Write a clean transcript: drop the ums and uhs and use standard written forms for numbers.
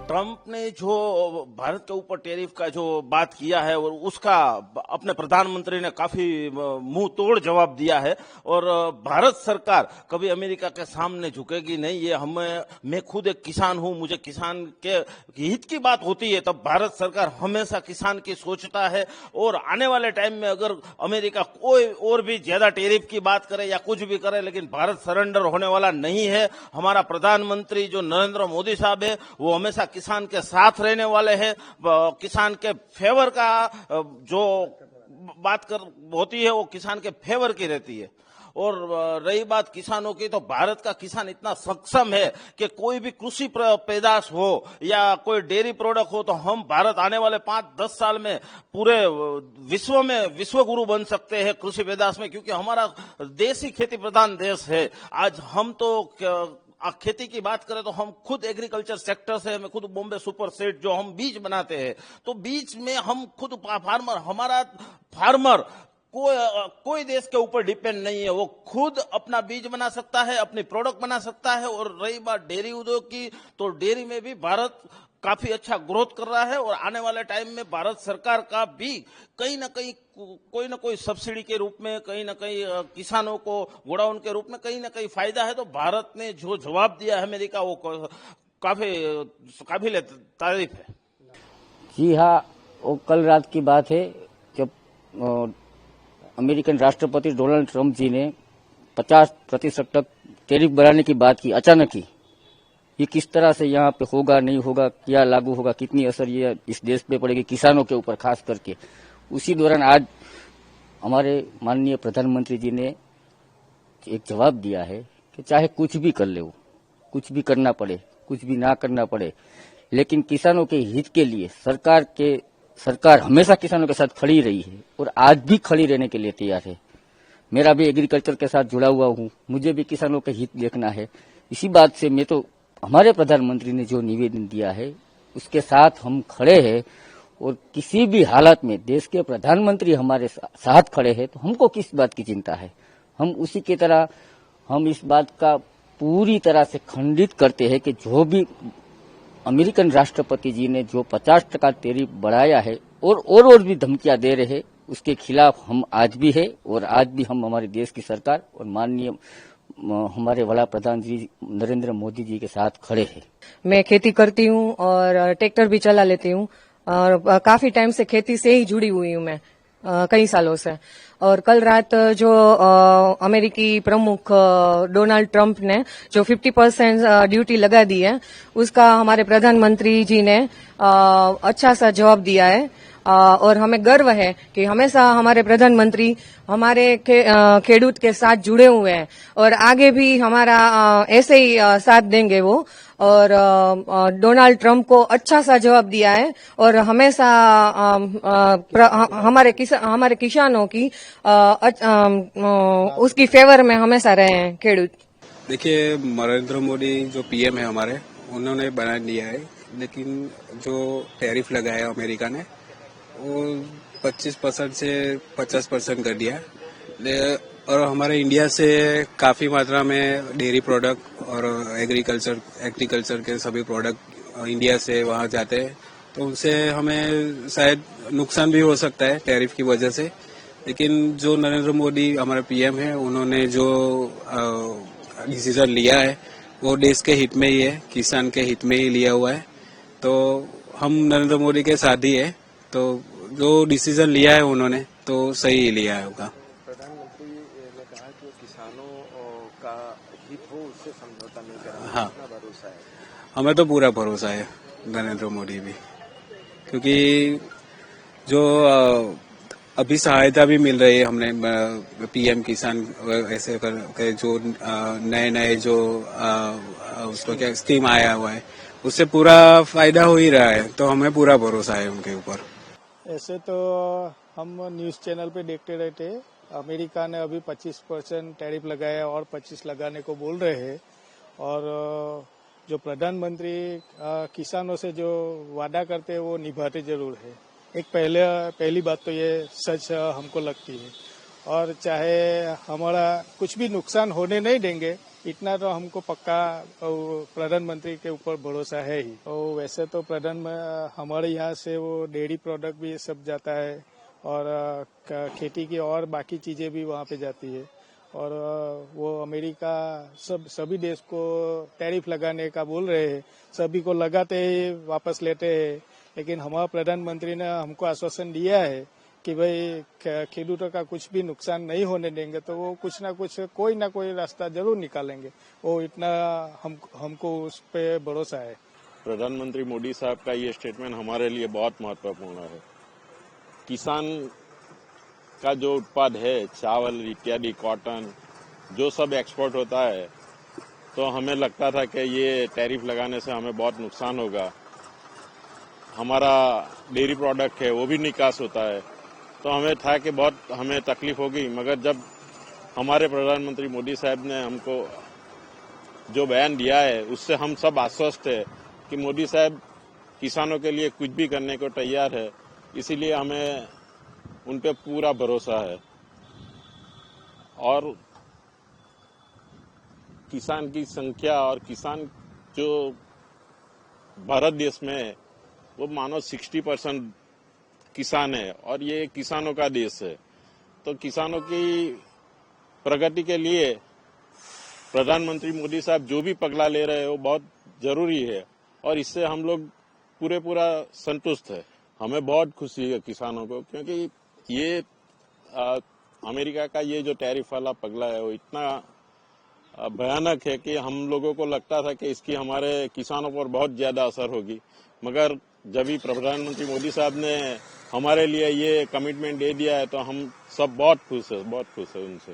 Trump ने जो भारत के ऊपर टैरिफ का जो बात किया है और उसका अपने प्रधानमंत्री ने काफी मुंह तोड़ जवाब दिया है और भारत सरकार कभी अमेरिका के सामने झुकेगी नहीं। ये मैं खुद एक किसान हूं, मुझे किसान के हित की बात होती है तब भारत सरकार हमेशा किसान की सोचता है। और आने वाले टाइम में अगर अमेरिका कोई और भी ज्यादा टैरिफ की बात करे या कुछ भी करे, लेकिन भारत सरेंडर होने वाला नहीं है। हमारा प्रधानमंत्री जो नरेंद्र मोदी साहब है वो हमेशा किसान के साथ रहने वाले हैं। किसान के फेवर का जो बात कर होती है वो किसान के फेवर की रहती है। और रही बात किसानों की, तो भारत का किसान इतना सक्षम है कि कोई भी कृषि पैदाश हो या कोई डेयरी प्रोडक्ट हो तो हम भारत आने वाले 5-10 साल में पूरे विश्व में विश्व गुरु बन सकते हैं कृषि पैदाश में, क्योंकि हमारा देश ही खेती प्रधान देश है। आज हम तो खेती की बात करें तो हम खुद एग्रीकल्चर सेक्टर से, मैं खुद बॉम्बे सुपर सीड जो हम बीज बनाते हैं तो बीज में हम खुद फार्मर, हमारा फार्मर कोई देश के ऊपर डिपेंड नहीं है। वो खुद अपना बीज बना सकता है, अपनी प्रोडक्ट बना सकता है। और रही बात डेयरी उद्योग की, तो डेयरी में भी भारत काफी अच्छा ग्रोथ कर रहा है और आने वाले टाइम में भारत सरकार का भी कहीं ना कहीं कोई ना कोई सब्सिडी के रूप में, कहीं ना कहीं किसानों को गोडाउन के रूप में कहीं ना कहीं फायदा है। तो भारत ने जो जवाब दिया है अमेरिका वो काफी काबिल तारीफ है। जी हाँ, वो कल रात की बात है जब अमेरिकन राष्ट्रपति डोनाल्ड ट्रंप जी ने 50% तक टैरिफ बढ़ाने की बात की अचानक ही। ये किस तरह से यहाँ पे होगा, नहीं होगा, क्या लागू होगा, कितनी असर ये इस देश पे पड़ेगी किसानों के ऊपर खास करके। उसी दौरान आज हमारे माननीय प्रधानमंत्री जी ने एक जवाब दिया है कि चाहे कुछ भी कर ले, वो कुछ भी करना पड़े, कुछ भी ना करना पड़े, लेकिन किसानों के हित के लिए सरकार हमेशा किसानों के साथ खड़ी रही है और आज भी खड़ी रहने के लिए तैयार है। मेरा भी एग्रीकल्चर के साथ जुड़ा हुआ हूँ, मुझे भी किसानों के हित देखना है। इसी बात से मैं तो हमारे प्रधानमंत्री ने जो निवेदन दिया है उसके साथ हम खड़े हैं और किसी भी हालत में देश के प्रधानमंत्री हमारे साथ खड़े हैं तो हमको किस बात की चिंता है। हम उसी की तरह हम इस बात का पूरी तरह से खंडित करते हैं कि जो भी अमेरिकन राष्ट्रपति जी ने जो 50% टैरिफ बढ़ाया है और भी धमकियां दे रहे हैं, उसके खिलाफ हम आज भी है और आज भी हम हमारे देश की सरकार और माननीय हमारे वड़ा प्रधान जी नरेंद्र मोदी जी के साथ खड़े हैं। मैं खेती करती हूँ और ट्रैक्टर भी चला लेती हूँ और काफी टाइम से खेती से ही जुड़ी हुई हूँ मैं, कई सालों से। और कल रात जो अमेरिकी प्रमुख डोनाल्ड ट्रंप ने जो 50% ड्यूटी लगा दी है उसका हमारे प्रधानमंत्री जी ने अच्छा सा जवाब दिया है। और हमें गर्व है कि हमेशा हमारे प्रधानमंत्री हमारे खेडूत के साथ जुड़े हुए हैं और आगे भी हमारा ऐसे ही साथ देंगे वो। और डोनाल्ड ट्रंप को अच्छा सा जवाब दिया है और हमेशा हमारे किसानों की उसकी फेवर में हमेशा रहे हैं खेडूत। देखिए, नरेंद्र मोदी जो पीएम है हमारे, उन्होंने बना दिया है, लेकिन जो टैरिफ लगाया है अमेरिका ने वो 25% से 50% कर दिया। और हमारे इंडिया से काफी मात्रा में डेयरी प्रोडक्ट और एग्रीकल्चर के सभी प्रोडक्ट इंडिया से वहां जाते हैं, तो उनसे हमें शायद नुकसान भी हो सकता है टैरिफ की वजह से। लेकिन जो नरेंद्र मोदी हमारे पीएम है, उन्होंने जो डिसीजन लिया है वो देश के हित में ही है, किसान के हित में ही लिया हुआ है। तो हम नरेंद्र मोदी के साथ ही है, तो जो डिसीजन लिया है उन्होंने तो सही ही लिया है होगा। प्रधानमंत्री ने कहा कि किसानों का हित हो उससे समझौता नहीं करना। हाँ, कितना भरोसा है? हमें तो पूरा भरोसा है नरेंद्र मोदी भी, क्योंकि जो अभी सहायता भी मिल रही है, हमने पीएम किसान ऐसे कर जो नए जो उसको क्या स्कीम आया हुआ है उससे पूरा फायदा हो ही रहा है, तो हमें पूरा भरोसा है उनके ऊपर। ऐसे तो हम न्यूज़ चैनल पे देखते रहते, अमेरिका ने अभी 25% टैरिफ लगाया और 25 लगाने को बोल रहे हैं। और जो प्रधानमंत्री किसानों से जो वादा करते हैं वो निभाते जरूर है। एक पहली बात तो ये सच हमको लगती है। और चाहे हमारा कुछ भी नुकसान होने नहीं देंगे, इतना तो हमको पक्का प्रधानमंत्री के ऊपर भरोसा है ही। और वैसे तो हमारे यहाँ से वो डेयरी प्रोडक्ट भी सब जाता है और खेती की और बाकी चीजें भी वहाँ पे जाती है। और वो अमेरिका सभी देश को टैरिफ लगाने का बोल रहे हैं, सभी को लगाते ही वापस लेते हैं। लेकिन हमारा प्रधानमंत्री ने हमको आश्वासन दिया है कि भाई खेडूतों का कुछ भी नुकसान नहीं होने देंगे, तो वो कुछ ना कुछ कोई ना कोई रास्ता जरूर निकालेंगे। वो इतना हमको उस पर भरोसा है। प्रधानमंत्री मोदी साहब का ये स्टेटमेंट हमारे लिए बहुत महत्वपूर्ण है। किसान का जो उत्पाद है, चावल इत्यादि, कॉटन, जो सब एक्सपोर्ट होता है, तो हमें लगता था कि ये टैरिफ लगाने से हमें बहुत नुकसान होगा। हमारा डेयरी प्रोडक्ट है वो भी निकास होता है, तो हमें था कि बहुत हमें तकलीफ होगी। मगर जब हमारे प्रधानमंत्री मोदी साहब ने हमको जो बयान दिया है, उससे हम सब आश्वस्त है कि मोदी साहब किसानों के लिए कुछ भी करने को तैयार है। इसीलिए हमें उन पे पूरा भरोसा है। और किसान की संख्या और किसान जो भारत देश में है, वो मानो 60% किसान है और ये किसानों का देश है। तो किसानों की प्रगति के लिए प्रधानमंत्री मोदी साहब जो भी पगला ले रहे हैं वो बहुत जरूरी है और इससे हम लोग पूरा संतुष्ट है। हमें बहुत खुशी है किसानों को, क्योंकि ये अमेरिका का ये जो टैरिफ वाला पगला है वो इतना भयानक है कि हम लोगों को लगता था कि इसकी हमारे किसानों पर बहुत ज्यादा असर होगी। मगर जब ही प्रधानमंत्री मोदी साहब ने हमारे लिए ये कमिटमेंट दे दिया है, तो हम सब बहुत खुश है उनसे।